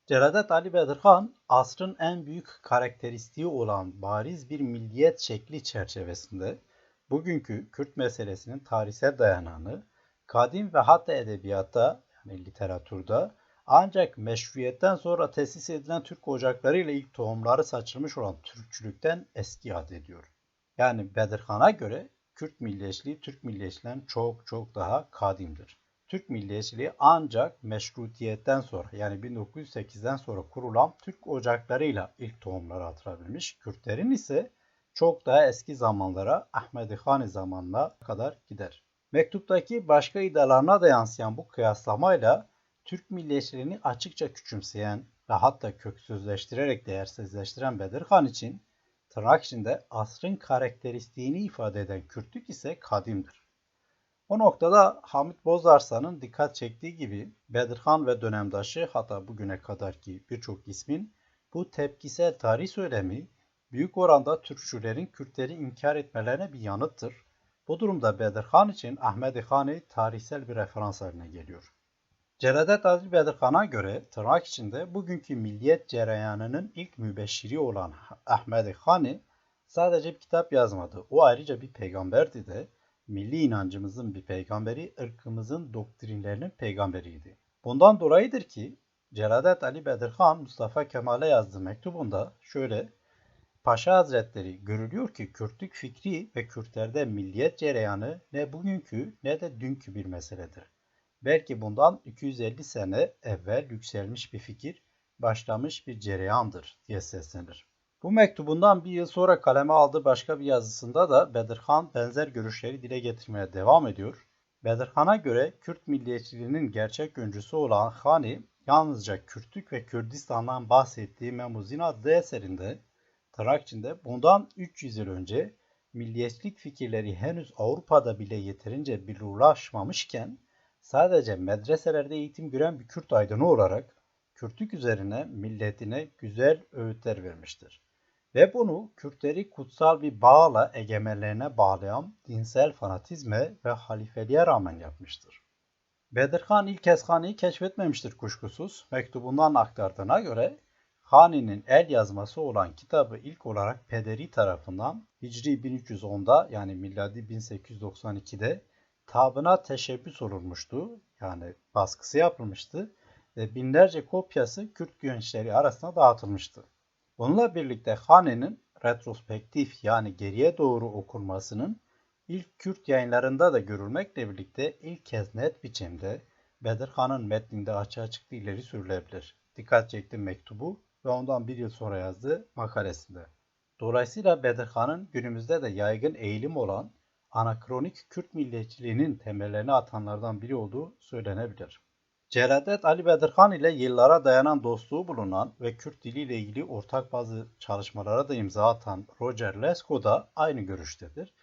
Celadet Ali Bedirhan, asrın en büyük karakteristiği olan bariz bir milliyet şekli çerçevesinde bugünkü Kürt meselesinin tarihsel dayanağını kadim ve hatta edebiyatta yani literatürde Ancak meşruiyetten sonra tesis edilen Türk ocakları ile ilk tohumları saçılmış olan Türkçülükten eski ad ediyor. Yani Bedirhan'a göre Kürt milliyetçiliği Türk milliyetçiliğinden çok çok daha kadimdir. Türk milliyetçiliği ancak meşrutiyetten sonra yani 1908'den sonra kurulan Türk ocaklarıyla ilk tohumları atılabilmiş. Kürtlerin ise çok daha eski zamanlara Ahmedi Hani zamanına kadar gider. Mektuptaki başka iddialarına da yansıyan bu kıyaslamayla Türk milliyetçiliğini açıkça küçümseyen ve hatta köksüzleştirerek değersizleştiren Bedirhan için tırnak içinde asrın karakteristiğini ifade eden Kürtlük ise kadimdir. O noktada Hamit Bozarslan'ın dikkat çektiği gibi Bedirhan ve dönemdaşı hatta bugüne kadarki birçok ismin bu tepkisel tarih söylemi büyük oranda Türkçülerin Kürtleri inkar etmelerine bir yanıttır. Bu durumda Bedirhan için Ahmedi Hani tarihsel bir referans haline geliyor. Celadet Ali Bedirhan'a göre tırnak içinde bugünkü milliyet cereyanının ilk mübeşşiri olan Ahmedi Hani sadece bir kitap yazmadı. O ayrıca bir peygamberdi de milli inancımızın bir peygamberi, ırkımızın doktrinlerinin peygamberiydi. Bundan dolayıdır ki Celadet Ali Bedirhan Mustafa Kemal'e yazdığı mektubunda şöyle: Paşa Hazretleri görülüyor ki Kürtlük fikri ve Kürtlerde milliyet cereyanı ne bugünkü ne de dünkü bir meseledir. Belki bundan 250 sene evvel yükselmiş bir fikir, başlamış bir cereyandır diye seslenir. Bu mektubundan bir yıl sonra kaleme aldığı başka bir yazısında da Bedirhan benzer görüşleri dile getirmeye devam ediyor. Bedirhan'a göre Kürt milliyetçiliğinin gerçek öncüsü olan Hani, yalnızca Kürtlük ve Kürdistan'dan bahsettiği Memuzin adlı eserinde, tırnak içinde bundan 300 yıl önce milliyetçilik fikirleri henüz Avrupa'da bile yeterince billurlaşmamışken, sadece medreselerde eğitim gören bir Kürt aydını olarak Kürtlük üzerine milletine güzel öğütler vermiştir. Ve bunu Kürtleri kutsal bir bağla egemenlerine bağlayan dinsel fanatizme ve halifeliğe rağmen yapmıştır. Bedirhan ilk kez Hani'yi keşfetmemiştir kuşkusuz. Mektubundan aktardığına göre Hani'nin el yazması olan kitabı ilk olarak pederi tarafından Hicri 1310'da yani miladi 1892'de tabına teşebbüs olunmuştu. Yani baskısı yapılmıştı ve binlerce kopyası Kürt gençleri arasında dağıtılmıştı. Bununla birlikte Hani'nin retrospektif yani geriye doğru okunmasının İlk Kürt yayınlarında da görülmekle birlikte ilk kez net biçimde Bedirhan'ın metninde açığa çıktığı ileri sürülebilir. Dikkat çektim mektubu ve ondan bir yıl sonra yazdığı makalesinde. Dolayısıyla Bedirhan'ın günümüzde de yaygın eğilim olan anakronik Kürt milliyetçiliğinin temellerini atanlardan biri olduğu söylenebilir. Celadet Ali Bedirhan ile yıllara dayanan dostluğu bulunan ve Kürt diliyle ilgili ortak bazı çalışmalara da imza atan Roger Lesko da aynı görüştedir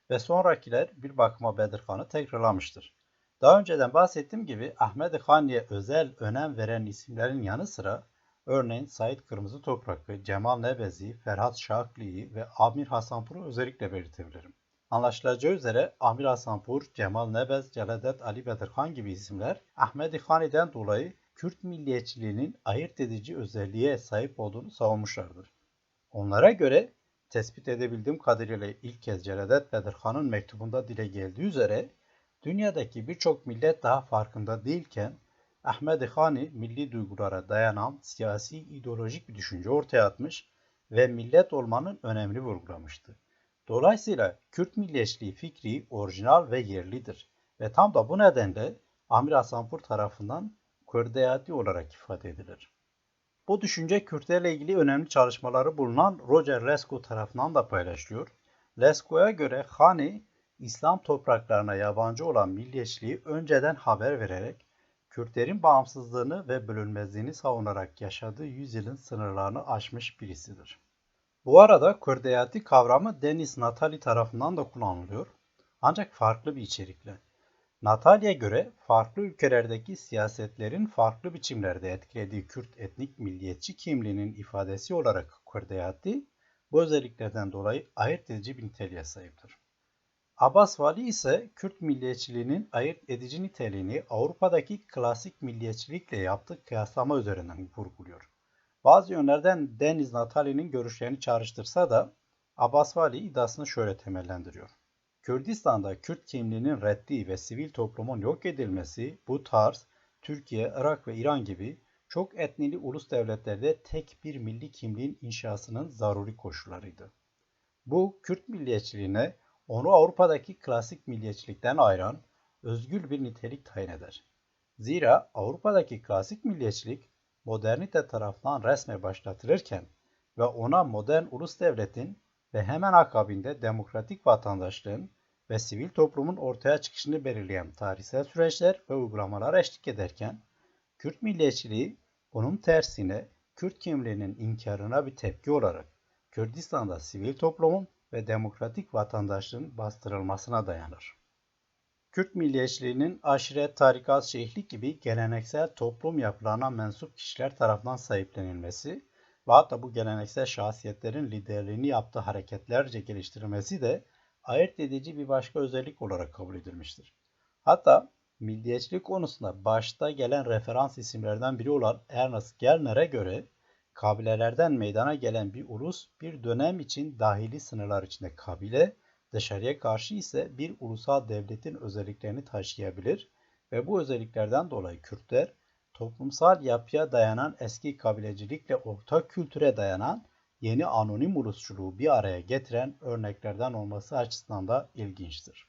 ve sonrakiler bir bakıma Bedirhan'ı tekrarlamıştır. Daha önceden bahsettiğim gibi Ahmedi Hani'ye özel önem veren isimlerin yanı sıra örneğin Said Kırmızı Topraklı, Cemal Nebezi, Ferhat Şahli'yi ve Amir Hasanpur'u özellikle belirtebilirim. Anlaşılacağı üzere Amir Hasanpur, Cemal Nebez, Celadet Ali Bedirhan gibi isimler Ahmedi Hani'den dolayı Kürt milliyetçiliğinin ayırt edici özelliğe sahip olduğunu savunmuşlardır. Onlara göre tespit edebildiğim kadarıyla ilk kez Celadet Bedirhan'ın mektubunda dile geldiği üzere dünyadaki birçok millet daha farkında değilken Ahmedi Hani milli duygulara dayanan siyasi ideolojik bir düşünce ortaya atmış ve millet olmanın önemini vurgulamıştı. Dolayısıyla Kürt milliyetçiliği fikri orijinal ve yerlidir ve tam da bu nedenle Amir Hasanpur tarafından Kürdeyati olarak ifade edilir. Bu düşünce Kürtlerle ilgili önemli çalışmaları bulunan Roger Lesko tarafından da paylaşılıyor. Lesko'ya göre Hani, İslam topraklarına yabancı olan milliyetçiliği önceden haber vererek, Kürtlerin bağımsızlığını ve bölünmezliğini savunarak yaşadığı yüzyılın sınırlarını aşmış birisidir. Bu arada Kürdeyati kavramı Denis Natali tarafından da kullanılıyor. Ancak farklı bir içerikle. Natali'ye göre farklı ülkelerdeki siyasetlerin farklı biçimlerde etkilediği Kürt etnik milliyetçi kimliğinin ifadesi olarak Kürdeyati, bu özelliklerden dolayı ayırt edici bir niteliğe sahiptir. Abbas Vali ise Kürt milliyetçiliğinin ayırt edici niteliğini Avrupa'daki klasik milliyetçilikle yaptığı kıyaslama üzerinden vurguluyor. Bazı yönlerden Deniz Natali'nin görüşlerini çağrıştırsa da Abbas Vali iddiasını şöyle temellendiriyor. Kürdistan'da Kürt kimliğinin reddi ve sivil toplumun yok edilmesi bu tarz Türkiye, Irak ve İran gibi çok etnili ulus devletlerde tek bir milli kimliğin inşasının zaruri koşullarıydı. Bu Kürt milliyetçiliğine onu Avrupa'daki klasik milliyetçilikten ayıran özgül bir nitelik tayin eder. Zira Avrupa'daki klasik milliyetçilik modernite tarafından resme başlatılırken ve ona modern ulus devletin ve hemen akabinde demokratik vatandaşlığın ve sivil toplumun ortaya çıkışını belirleyen tarihsel süreçler ve uygulamalar eşlik ederken, Kürt milliyetçiliği onun tersine Kürt kimliğinin inkarına bir tepki olarak Kürdistan'da sivil toplumun ve demokratik vatandaşlığın bastırılmasına dayanır. Kürt milliyetçiliğinin aşiret, tarikat, şeyhlik gibi geleneksel toplum yapılarına mensup kişiler tarafından sahiplenilmesi ve hatta bu geleneksel şahsiyetlerin liderliğini yaptığı hareketlerce geliştirilmesi de ayırt edici bir başka özellik olarak kabul edilmiştir. Hatta milliyetçilik konusunda başta gelen referans isimlerden biri olan Ernest Gellner'e göre kabilelerden meydana gelen bir ulus bir dönem için dahili sınırlar içinde kabile, dışarıya karşı ise bir ulusal devletin özelliklerini taşıyabilir ve bu özelliklerden dolayı Kürtler toplumsal yapıya dayanan eski kabilecilikle ortak kültüre dayanan yeni anonim ulusçuluğu bir araya getiren örneklerden olması açısından da ilginçtir.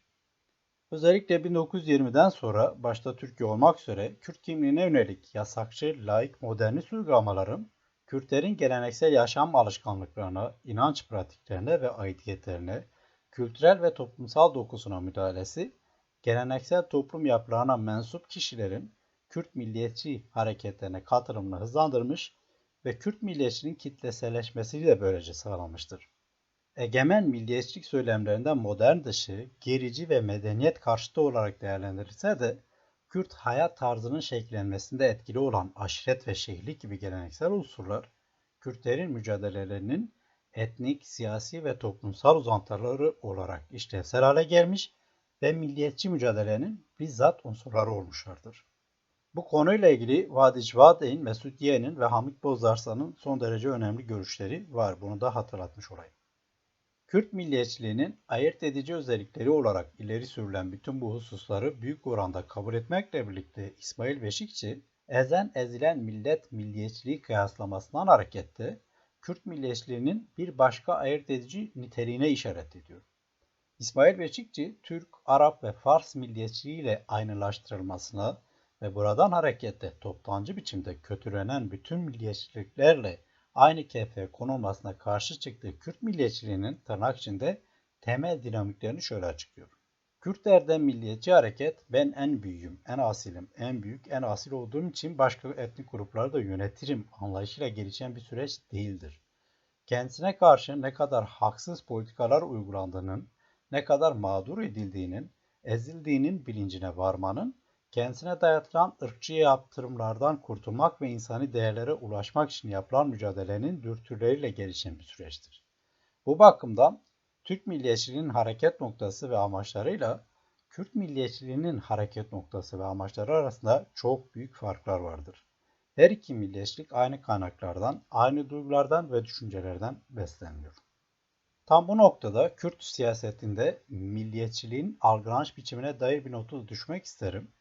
Özellikle 1920'den sonra başta Türkiye olmak üzere Kürt kimliğine yönelik yasakçı, laik, modernist uygulamaların Kürtlerin geleneksel yaşam alışkanlıklarına, inanç pratiklerine ve aidiyetlerine, kültürel ve toplumsal dokusuna müdahalesi, geleneksel toplum yapılarına mensup kişilerin Kürt milliyetçi hareketlerine katılımını hızlandırmış ve Kürt milliyetçiliğin kitleselleşmesi de böylece sağlanmıştır. Egemen milliyetçilik söylemlerinden modern dışı, gerici ve medeniyet karşıtı olarak değerlendirilse de Kürt hayat tarzının şekillenmesinde etkili olan aşiret ve şehirlik gibi geleneksel unsurlar, Kürtlerin mücadelelerinin etnik, siyasi ve toplumsal uzantıları olarak işlevsel hale gelmiş ve milliyetçi mücadelenin bizzat unsurları olmuşlardır. Bu konuyla ilgili Vadic Vade'in, Mesut Yeğen'in ve Hamit Bozarsan'ın son derece önemli görüşleri var. Bunu da hatırlatmış olayım. Kürt milliyetçiliğinin ayırt edici özellikleri olarak ileri sürülen bütün bu hususları büyük oranda kabul etmekle birlikte İsmail Beşikçi, ezen ezilen millet milliyetçiliği kıyaslamasından hareketle Kürt milliyetçiliğinin bir başka ayırt edici niteliğine işaret ediyor. İsmail Beşikçi, Türk, Arap ve Fars milliyetçiliğiyle aynılaştırılmasına ve buradan hareketle toptancı biçimde kötülenen bütün milliyetçiliklerle aynı kefeye konulmasına karşı çıktığı Kürt milliyetçiliğinin tırnak içinde temel dinamiklerini şöyle açıklıyor. Kürtlerden milliyetçi hareket ben en büyüğüm, en asilim, en büyük, en asil olduğum için başka etnik grupları da yönetirim anlayışıyla gelişen bir süreç değildir. Kendisine karşı ne kadar haksız politikalar uygulandığının, ne kadar mağdur edildiğinin, ezildiğinin bilincine varmanın, kendisine dayatılan ırkçı yaptırımlardan kurtulmak ve insani değerlere ulaşmak için yapılan mücadelenin dürtüleriyle gelişen bir süreçtir. Bu bakımdan Türk milliyetçiliğinin hareket noktası ve amaçlarıyla Kürt milliyetçiliğinin hareket noktası ve amaçları arasında çok büyük farklar vardır. Her iki milliyetçilik aynı kaynaklardan, aynı duygulardan ve düşüncelerden besleniyor. Tam bu noktada Kürt siyasetinde milliyetçiliğin algılanış biçimine dair bir notu düşmek isterim.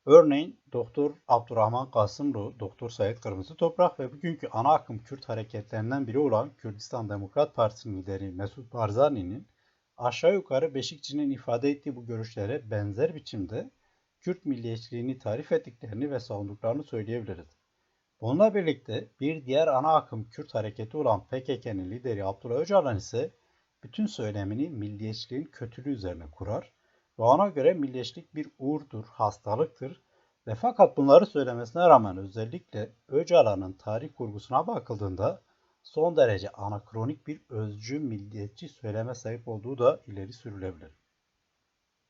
Örneğin Doktor Abdurrahman Kasımlı, Doktor Said Kırmızı Toprak ve bugünkü ana akım Kürt hareketlerinden biri olan Kürdistan Demokrat Partisi'nin lideri Mesut Barzani'nin aşağı yukarı Beşikçi'nin ifade ettiği bu görüşlere benzer biçimde Kürt milliyetçiliğini tarif ettiklerini ve savunduklarını söyleyebiliriz. Bununla birlikte bir diğer ana akım Kürt hareketi olan PKK'nın lideri Abdullah Öcalan ise bütün söylemini milliyetçiliğin kötülüğü üzerine kurar ve ona göre milliyetçilik bir uğurdur, hastalıktır ve fakat bunları söylemesine rağmen özellikle Öcalan'ın tarih kurgusuna bakıldığında son derece anakronik bir özcü milliyetçi söyleme sahip olduğu da ileri sürülebilir.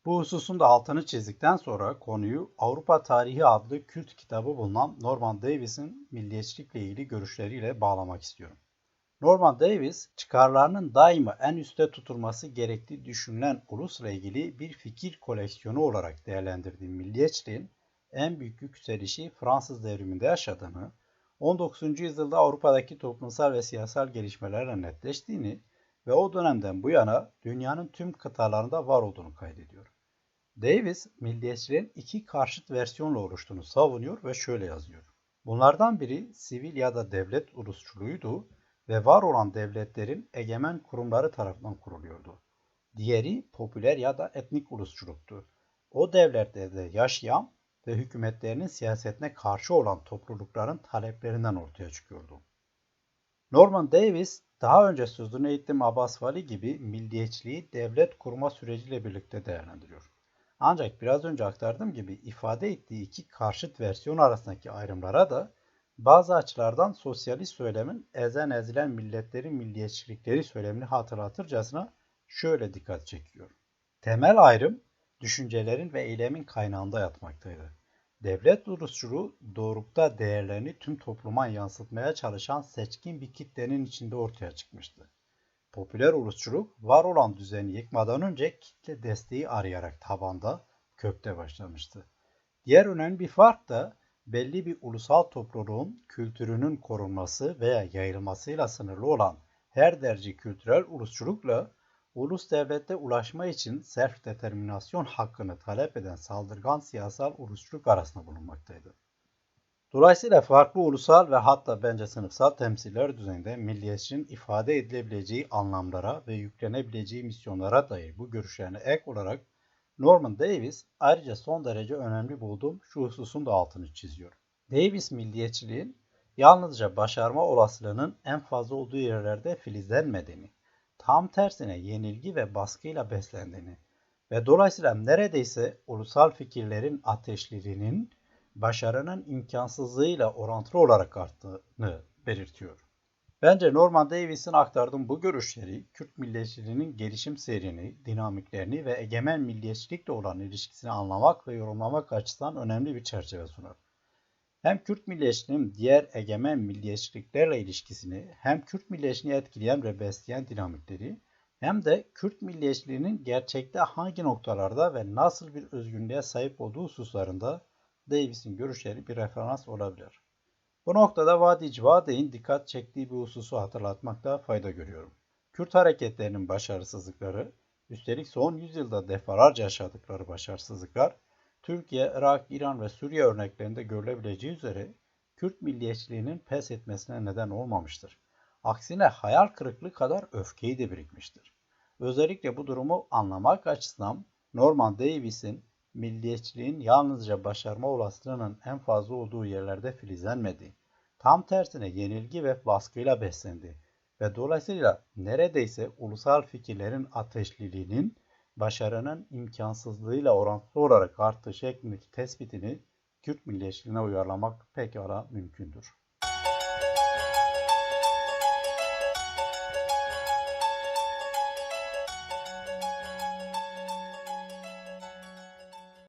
Bu hususun da altını çizdikten sonra konuyu Avrupa Tarihi adlı kült kitabı bulunan Norman Davies'in milliyetçilikle ilgili görüşleriyle bağlamak istiyorum. Norman Davies, çıkarlarının daima en üstte tutulması gerektiği düşünülen ulusla ilgili bir fikir koleksiyonu olarak değerlendirdiği milliyetçiliğin en büyük yükselişi Fransız devriminde yaşadığını, 19. yüzyılda Avrupa'daki toplumsal ve siyasal gelişmelerle netleştiğini ve o dönemden bu yana dünyanın tüm kıtalarında var olduğunu kaydediyor. Davis, milliyetçiliğin iki karşıt versiyonla oluştuğunu savunuyor ve şöyle yazıyor. Bunlardan biri sivil ya da devlet ulusçuluğuydu ve var olan devletlerin egemen kurumları tarafından kuruluyordu. Diğeri popüler ya da etnik ulusçuluktu. O devletlerde yaşayan ve hükümetlerinin siyasetine karşı olan toplulukların taleplerinden ortaya çıkıyordu. Norman Davis, daha önce sözünü ettiğim Abbas Vali gibi milliyetçiliği devlet kurma süreciyle birlikte değerlendiriyor. Ancak biraz önce aktardığım gibi ifade ettiği iki karşıt versiyon arasındaki ayrımlara da bazı açılardan sosyalist söylemin ezilen milletlerin milliyetçilikleri söylemini hatırlatırcasına şöyle dikkat çekiyor. Temel ayrım düşüncelerin ve eylemin kaynağında yatmaktaydı. Devlet ulusçuluğu doğrultuda değerlerini tüm topluma yansıtmaya çalışan seçkin bir kitlenin içinde ortaya çıkmıştı. Popüler ulusçuluk var olan düzeni yıkmadan önce kitle desteği arayarak tabanda, kökte başlamıştı. Diğer önemli bir fark da belli bir ulusal topluluğun kültürünün korunması veya yayılmasıyla sınırlı olan her derece kültürel ulusçulukla ulus devlete ulaşma için self determinasyon hakkını talep eden saldırgan siyasal ulusçuluk arasında bulunmaktaydı. Dolayısıyla farklı ulusal ve hatta bence sınıfsal temsiller düzeyinde milliyetçinin ifade edilebileceği anlamlara ve yüklenebileceği misyonlara dair bu görüşlerine ek olarak Norman Davis ayrıca son derece önemli bulduğum şu hususun da altını çiziyor. Davis milliyetçiliğin yalnızca başarma olasılığının en fazla olduğu yerlerde filizlenmediğini, tam tersine yenilgi ve baskıyla beslendiğini ve dolayısıyla neredeyse ulusal fikirlerin ateşliliğinin başarının imkansızlığıyla orantılı olarak arttığını belirtiyor. Bence Norman Davis'in aktardığım bu görüşleri Kürt milliyetçiliğinin gelişim seyrini, dinamiklerini ve egemen milliyetçilikle olan ilişkisini anlamak ve yorumlamak açısından önemli bir çerçeve sunar. Hem Kürt milliyetçiliğinin diğer egemen milliyetçiliklerle ilişkisini, hem Kürt milliyetçiliğini etkileyen ve besleyen dinamikleri, hem de Kürt milliyetçiliğinin gerçekte hangi noktalarda ve nasıl bir özgünlüğe sahip olduğu hususlarında Davis'in görüşleri bir referans olabilir. Bu noktada Vadi Civadey'in dikkat çektiği bir hususu hatırlatmakta fayda görüyorum. Kürt hareketlerinin başarısızlıkları, üstelik son yüzyılda defalarca yaşadıkları başarısızlıklar, Türkiye, Irak, İran ve Suriye örneklerinde görülebileceği üzere Kürt milliyetçiliğinin pes etmesine neden olmamıştır. Aksine hayal kırıklığı kadar öfkeyi de birikmiştir. Özellikle bu durumu anlamak açısından Norman Davis'in milliyetçiliğin yalnızca başarma olasılığının en fazla olduğu yerlerde filizlenmediği, tam tersine yenilgi ve baskıyla beslendi ve dolayısıyla neredeyse ulusal fikirlerin ateşliliğinin başarının imkansızlığıyla orantılı olarak arttığı şeklindeki tespitini Kürt milliyetçiliğine uyarlamak pekala mümkündür.